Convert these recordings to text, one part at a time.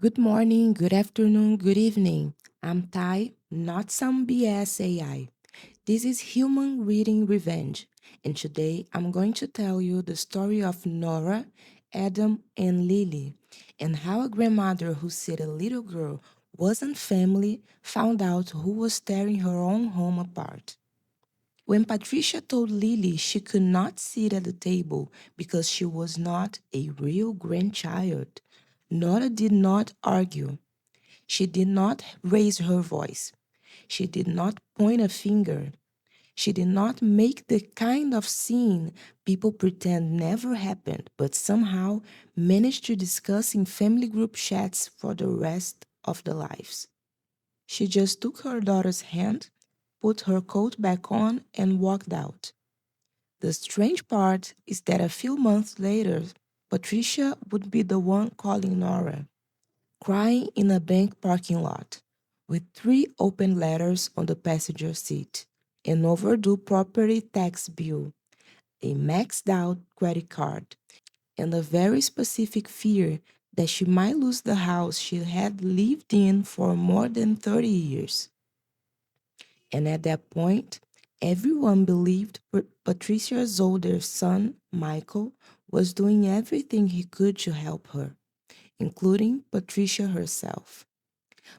Good morning, good afternoon, good evening. I'm Ty, not some BS AI. This is Human Reading Revenge, and today I'm going to tell you the story of Nora, Adam, and Lily, and how a grandmother who said a little girl wasn't family found out who was tearing her own home apart. When Patricia told Lily she could not sit at the table because she was not a real grandchild, Nora did not argue. She did not raise her voice. She did not point a finger. She did not make the kind of scene people pretend never happened, but somehow managed to discuss in family group chats for the rest of their lives. She just took her daughter's hand, put her coat back on, and walked out. The strange part is that a few months later, Patricia would be the one calling Nora, crying in a bank parking lot, with three open letters on the passenger seat, an overdue property tax bill, a maxed out credit card, and a very specific fear that she might lose the house she had lived in for more than 30 years. And at that point, everyone believed Patricia's older son, Michael, was doing everything he could to help her, including Patricia herself.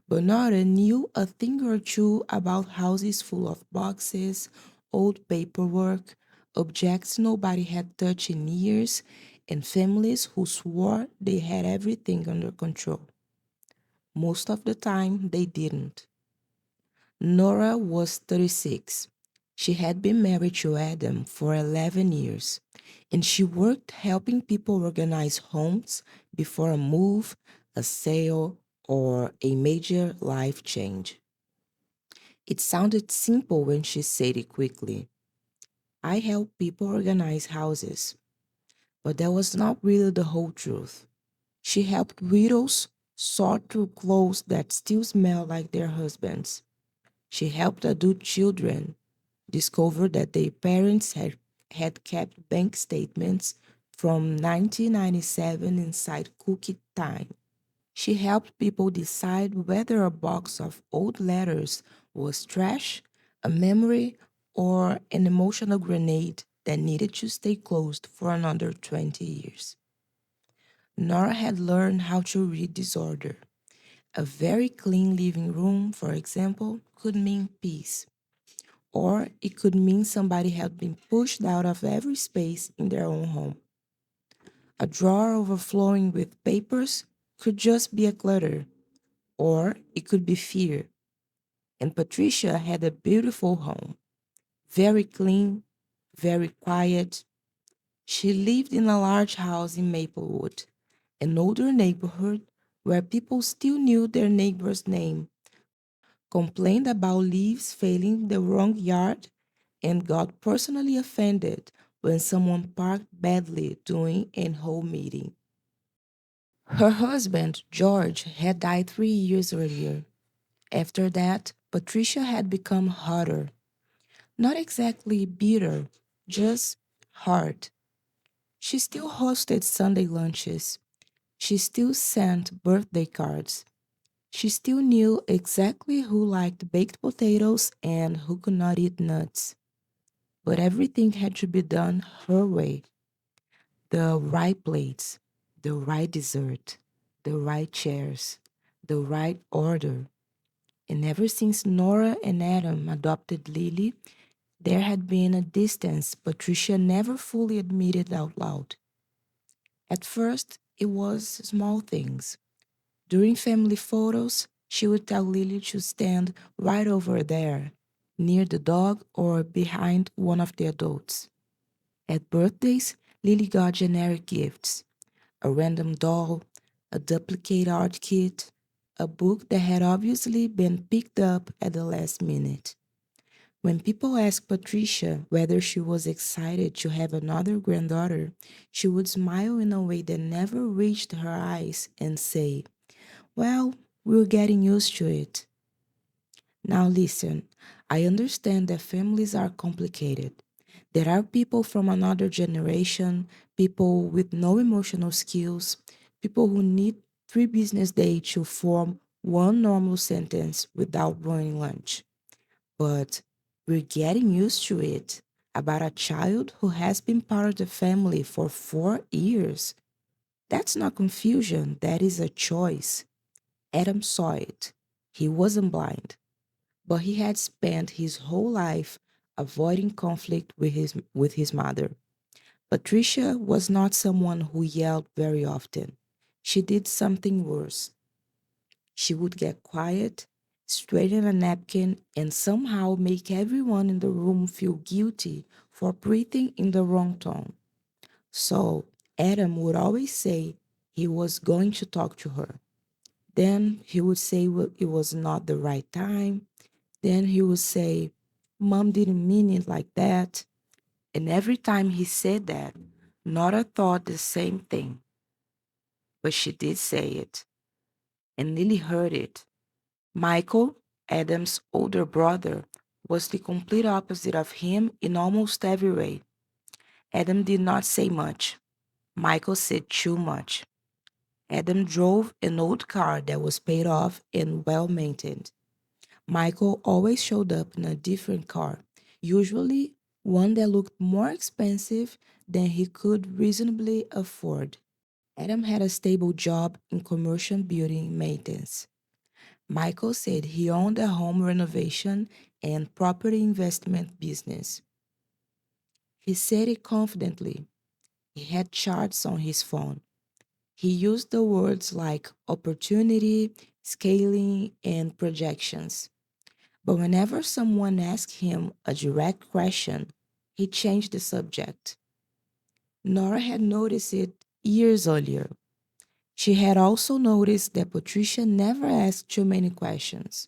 Bernarda knew a thing or two about houses full of boxes, old paperwork, objects nobody had touched in years, and families who swore they had everything under control. Most of the time, they didn't. Nora was 36. She had been married to Adam for 11 years, and she worked helping people organize homes before a move, a sale, or a major life change. It sounded simple when she said it quickly. I help people organize houses, but that was not really the whole truth. She helped widows sort through clothes that still smell like their husbands. She helped adult children discover that their parents had kept bank statements from 1997 inside cookie time. She helped people decide whether a box of old letters was trash, a memory, or an emotional grenade that needed to stay closed for another 20 years. Nora had learned how to read disorder. A very clean living room, for example, could mean peace, or it could mean somebody had been pushed out of every space in their own home. A drawer overflowing with papers could just be a clutter, or it could be fear. And Patricia had a beautiful home, very clean, very quiet. She lived in a large house in Maplewood, an older neighborhood where people still knew their neighbor's name, complained about leaves failing the wrong yard, and got personally offended when someone parked badly during a home meeting. Her husband, George, had died 3 years earlier. After that, Patricia had become hotter. Not exactly bitter, just hard. She still hosted Sunday lunches. She still sent birthday cards. She still knew exactly who liked baked potatoes and who could not eat nuts. But everything had to be done her way. The right plates, the right dessert, the right chairs, the right order. And ever since Nora and Adam adopted Lily, there had been a distance Patricia never fully admitted out loud. At first, it was small things. During family photos, she would tell Lily to stand right over there, near the dog or behind one of the adults. At birthdays, Lily got generic gifts, a random doll, a duplicate art kit, a book that had obviously been picked up at the last minute. When people asked Patricia whether she was excited to have another granddaughter, she would smile in a way that never reached her eyes and say, well, we're getting used to it. Now listen, I understand that families are complicated. There are people from another generation, people with no emotional skills, people who need 3 business days to form one normal sentence without ruining lunch. But we're getting used to it. About a child who has been part of the family for 4 years. That's not confusion, that is a choice. Adam saw it. He wasn't blind, but he had spent his whole life avoiding conflict with his mother. Patricia was not someone who yelled very often. She did something worse. She would get quiet, straighten a napkin, and somehow make everyone in the room feel guilty for breathing in the wrong tone. So Adam would always say he was going to talk to her. Then he would say it was not the right time. Then he would say, Mom didn't mean it like that. And every time he said that, Nora thought the same thing. But she did say it, and Lily heard it. Michael, Adam's older brother, was the complete opposite of him in almost every way. Adam did not say much. Michael said too much. Adam drove an old car that was paid off and well maintained. Michael always showed up in a different car, usually one that looked more expensive than he could reasonably afford. Adam had a stable job in commercial building maintenance. Michael said he owned a home renovation and property investment business. He said it confidently. He had charts on his phone. He used the words like opportunity, scaling, and projections. But whenever someone asked him a direct question, he changed the subject. Nora had noticed it years earlier. She had also noticed that Patricia never asked too many questions.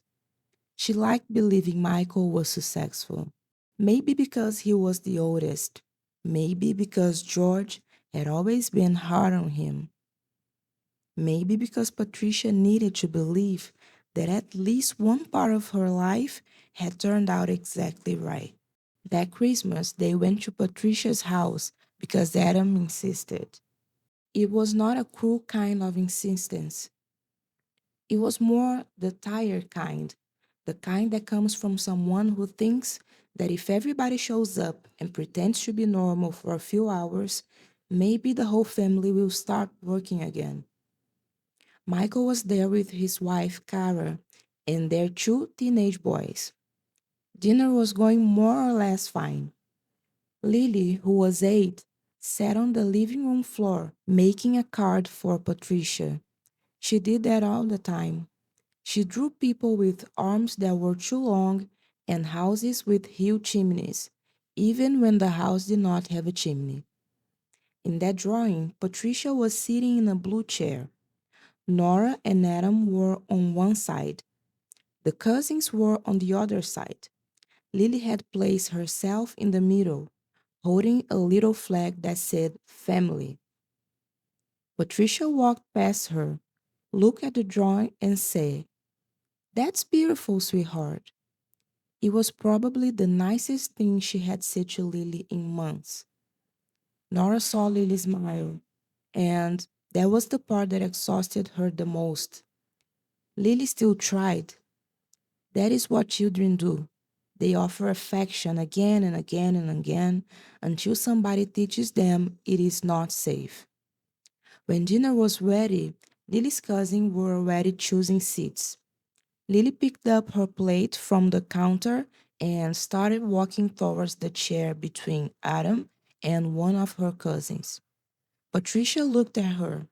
She liked believing Michael was successful. Maybe because he was the oldest. Maybe because George had always been hard on him. Maybe because Patricia needed to believe that at least one part of her life had turned out exactly right. That Christmas, they went to Patricia's house because Adam insisted. It was not a cruel kind of insistence. It was more the tired kind, the kind that comes from someone who thinks that if everybody shows up and pretends to be normal for a few hours, maybe the whole family will start working again. Michael was there with his wife, Kara, and their 2 teenage boys. Dinner was going more or less fine. Lily, who was 8, sat on the living room floor making a card for Patricia. She did that all the time. She drew people with arms that were too long and houses with huge chimneys, even when the house did not have a chimney. In that drawing, Patricia was sitting in a blue chair. Nora and Adam were on one side. The cousins were on the other side. Lily had placed herself in the middle, holding a little flag that said family. Patricia walked past her, looked at the drawing, and said, That's beautiful, sweetheart. It was probably the nicest thing she had said to Lily in months. Nora saw Lily smile, and that was the part that exhausted her the most. Lily still tried. That is what children do. They offer affection again and again and again until somebody teaches them it is not safe. When dinner was ready, Lily's cousins were already choosing seats. Lily picked up her plate from the counter and started walking towards the chair between Adam and one of her cousins. Patricia looked at her,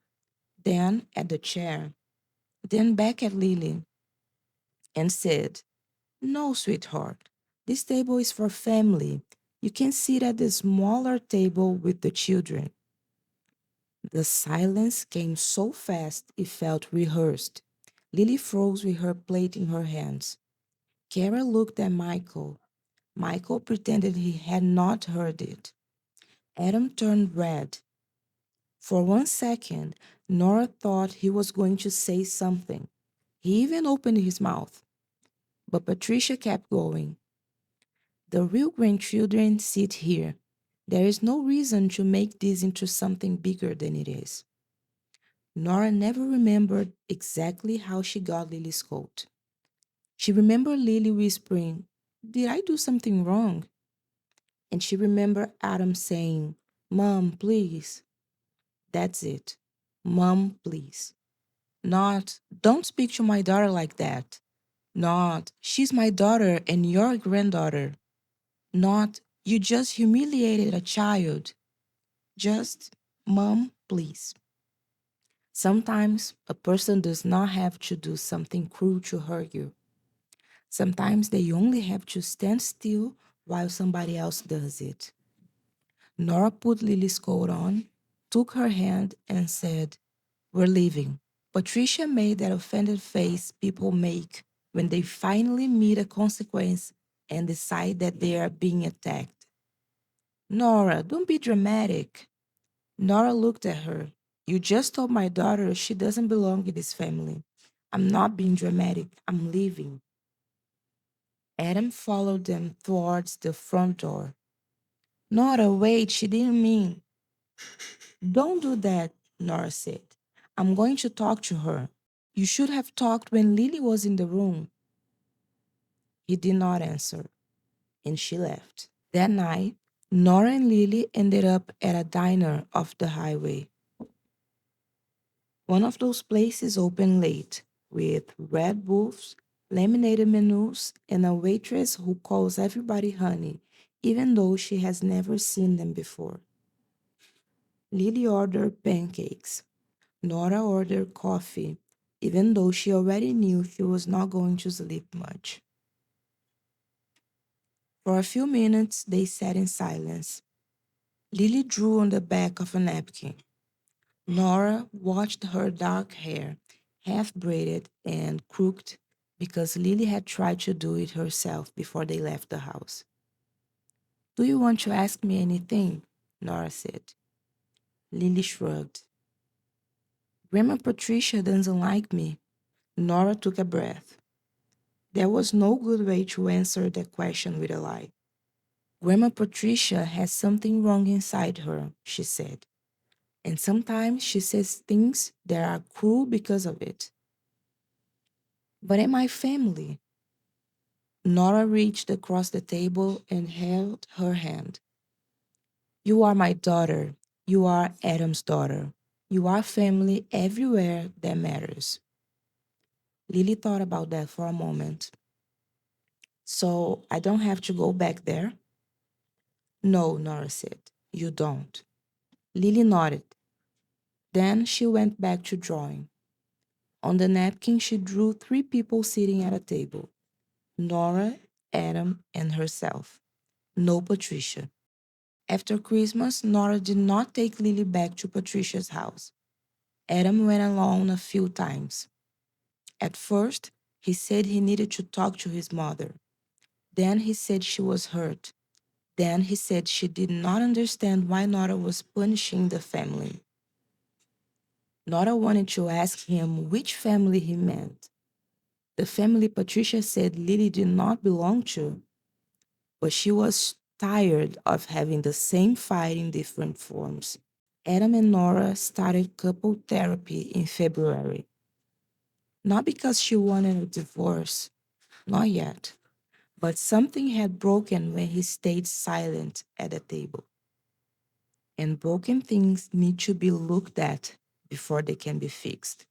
then at the chair, then back at Lily, and said, No, sweetheart, this table is for family. You can sit at the smaller table with the children. The silence came so fast it felt rehearsed. Lily froze with her plate in her hands. Kara looked at Michael. Michael pretended he had not heard it. Adam turned red. For 1 second, Nora thought he was going to say something. He even opened his mouth. But Patricia kept going. The real grandchildren sit here. There is no reason to make this into something bigger than it is. Nora never remembered exactly how she got Lily's coat. She remembered Lily whispering, "Did I do something wrong?" And she remembered Adam saying, "Mom, please." That's it. "Mom, please." Not, "Don't speak to my daughter like that." Not, "She's my daughter and your granddaughter." Not, "You just humiliated a child." Just, "Mom, please." Sometimes a person does not have to do something cruel to hurt you. Sometimes they only have to stand still while somebody else does it. Nora put Lily's coat on, took her hand, and said, "We're leaving." Patricia made that offended face people make when they finally meet a consequence and decide that they are being attacked. "Nora, don't be dramatic." Nora looked at her. "You just told my daughter she doesn't belong in this family." "I'm not being dramatic. I'm leaving." Adam followed them towards the front door. "Nora, wait, she didn't mean." "Don't do that," Nora said. "I'm going to talk to her." "You should have talked when Lily was in the room." He did not answer, and she left. That night, Nora and Lily ended up at a diner off the highway. One of those places open late, with red booths, laminated menus, and a waitress who calls everybody honey, even though she has never seen them before. Lily ordered pancakes. Nora ordered coffee, even though she already knew she was not going to sleep much. For a few minutes, they sat in silence. Lily drew on the back of a napkin. Nora watched her dark hair, half braided and crooked, because Lily had tried to do it herself before they left the house. "Do you want to ask me anything?" Nora said. Lily shrugged. "Grandma Patricia doesn't like me." Nora took a breath. There was no good way to answer that question with a lie. "Grandma Patricia has something wrong inside her," she said. "And sometimes she says things that are cruel because of it." "But in my family." Nora reached across the table and held her hand. "You are my daughter. You are Adam's daughter. You are family everywhere that matters." Lily thought about that for a moment. "So I don't have to go back there?" "No," Nora said. "You don't." Lily nodded. Then she went back to drawing. On the napkin, she drew 3 people sitting at a table: Nora, Adam, and herself. No Patricia. After Christmas, Nora did not take Lily back to Patricia's house. Adam went alone a few times. At first, he said he needed to talk to his mother. Then he said she was hurt. Then he said she did not understand why Nora was punishing the family. Nora wanted to ask him which family he meant. The family Patricia said Lily did not belong to, but she was tired of having the same fight in different forms. Adam and Nora started couple therapy in February. Not because she wanted a divorce, not yet, but something had broken when he stayed silent at the table. And broken things need to be looked at before they can be fixed.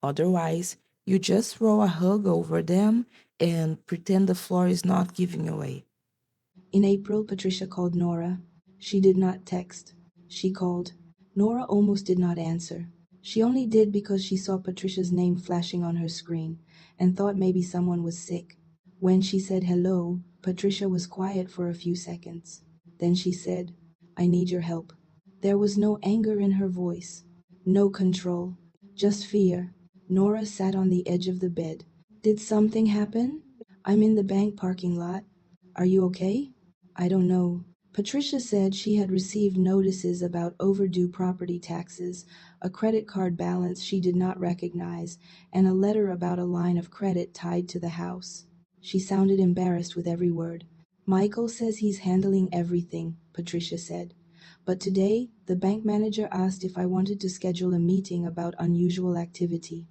Otherwise, you just throw a hug over them and pretend the floor is not giving away. In April, Patricia called Nora. She did not text. She called. Nora almost did not answer. She only did because she saw Patricia's name flashing on her screen and thought maybe someone was sick. When she said hello, Patricia was quiet for a few seconds. Then she said, "I need your help." There was no anger in her voice, no control, just fear. Nora sat on the edge of the bed. "Did something happen?" "I'm in the bank parking lot." "Are you okay?" "I don't know." Patricia said she had received notices about overdue property taxes, a credit card balance she did not recognize, and a letter about a line of credit tied to the house. She sounded embarrassed with every word. "Michael says he's handling everything," Patricia said. But today, the bank manager asked if I wanted to schedule a meeting about unusual activity.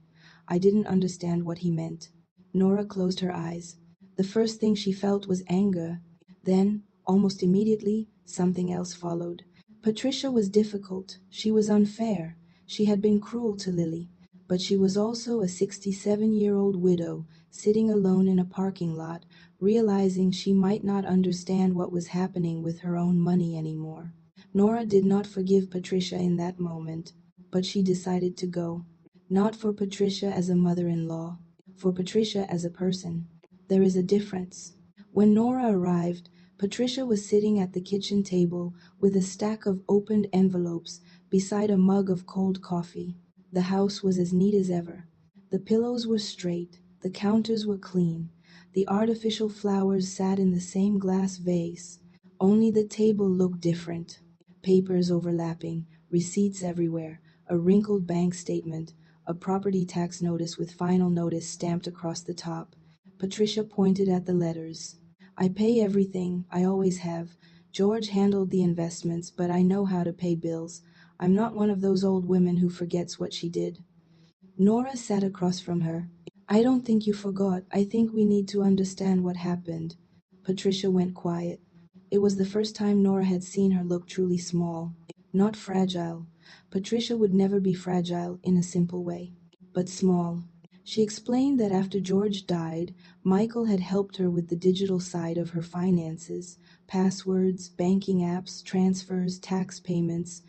I didn't understand what he meant. Nora closed her eyes. The first thing she felt was anger. Then, almost immediately, something else followed. Patricia was difficult. She was unfair. She had been cruel to Lily. But she was also a 67-year-old widow, sitting alone in a parking lot, realizing she might not understand what was happening with her own money anymore. Nora did not forgive Patricia in that moment, but she decided to go. Not for Patricia as a mother-in-law, for Patricia as a person. There is a difference. When Nora arrived, Patricia was sitting at the kitchen table with a stack of opened envelopes beside a mug of cold coffee. The house was as neat as ever. The pillows were straight, the counters were clean, the artificial flowers sat in the same glass vase. Only the table looked different. Papers overlapping, receipts everywhere, a wrinkled bank statement, a property tax notice with final notice stamped across the top. Patricia pointed at the letters. I pay everything, I always have. George handled the investments, but I know how to pay bills. I'm not one of those old women who forgets what she did. Nora sat across from her. I don't think you forgot. I think we need to understand what happened. Patricia went quiet. It was the first time Nora had seen her look truly small, not fragile. Patricia would never be fragile in a simple way, but small. She explained that after George died, Michael had helped her with the digital side of her finances, passwords, banking apps, transfers, tax payments.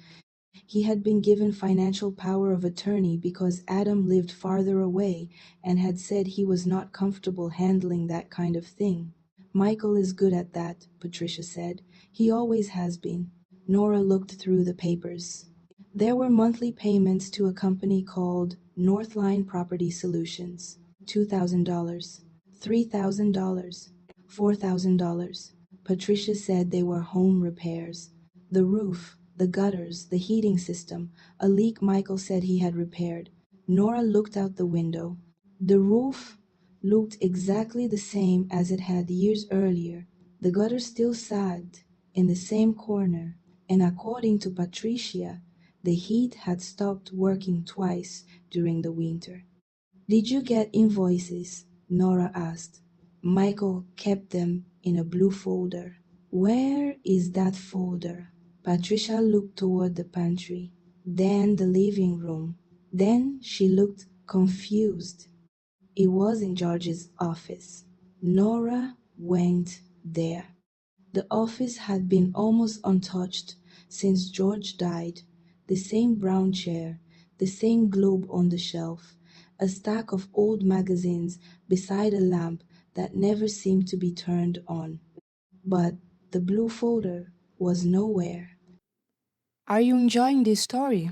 He had been given financial power of attorney because Adam lived farther away and had said he was not comfortable handling that kind of thing. Michael is good at that, Patricia said. He always has been. Nora looked through the papers. There were monthly payments to a company called Northline Property Solutions. $2,000, $3,000, $4,000. Patricia said they were home repairs. The roof, the gutters, the heating system, a leak Michael said he had repaired. Nora looked out the window. The roof looked exactly the same as it had years earlier. The gutter still sagged in the same corner, and according to Patricia, the heat had stopped working twice during the winter. Did you get invoices? Nora asked. Michael kept them in a blue folder. Where is that folder? Patricia looked toward the pantry, then the living room. Then she looked confused. It was in George's office. Nora went there. The office had been almost untouched since George died. The same brown chair, the same globe on the shelf, a stack of old magazines beside a lamp that never seemed to be turned on. But the blue folder was nowhere. Are you enjoying this story?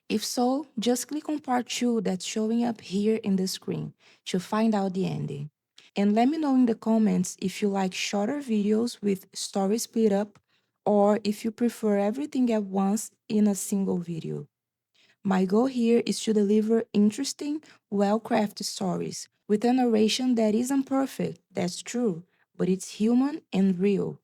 If so, just click on part 2 that's showing up here in the screen to find out the ending. And let me know in the comments if you like shorter videos with stories split up or if you prefer everything at once in a single video. My goal here is to deliver interesting, well-crafted stories with a narration that isn't perfect, that's true, but it's human and real.